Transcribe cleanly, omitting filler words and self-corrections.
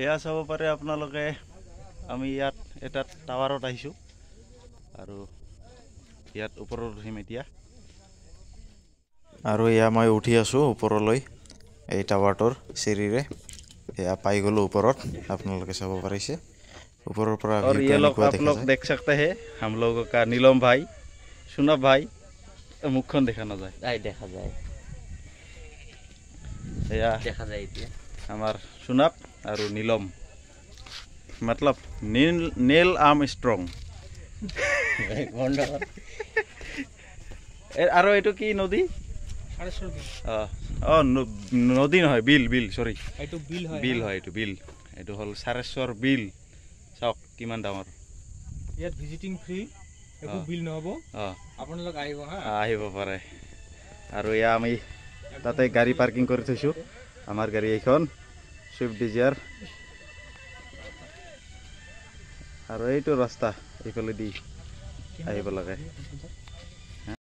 এয়া চাব পাৰে আপোনালোকে আমি ইয়াত এটা টাৱাৰত আহিছোঁ আৰু ইয়াত ওপৰত উঠিম এতিয়া আৰু এয়া মই উঠি আছোঁ ওপৰলৈ এই টাৱাৰটোৰ চিৰিৰে এয়া পাই গ'লো ওপৰত আপোনালোকে চাব পাৰিছে ऊपर पर और ये लोग आप लोग देख सकते हैं हम लोगों का नीलम भाई सुनब भाई मुखन देखा ना जाए देखा जाए या देखा जाए हमार सुनब और नीलम मतलब नील आर्म स्ट्रंग और एटो की नदी नदी নহয় বিল বিল সরি এটো বিল হয় বিল হয় এটো বিল এটো হল সারেশ্বর বিল চাওক কিমান ডাঙৰ ইয়াত ভিজিটিং ফ্ৰী একো বিল নহব আপোনালোক আহিব হা আহিব পাৰে আৰু ইয়া আমি তাতে গাড়ী পাৰ্কিং কৰি থৈছো আমাৰ গাড়ী এইখন সুইফট ডিজায়াৰ আৰু এইটো ৰাস্তা এইফালে দি আহিব লাগে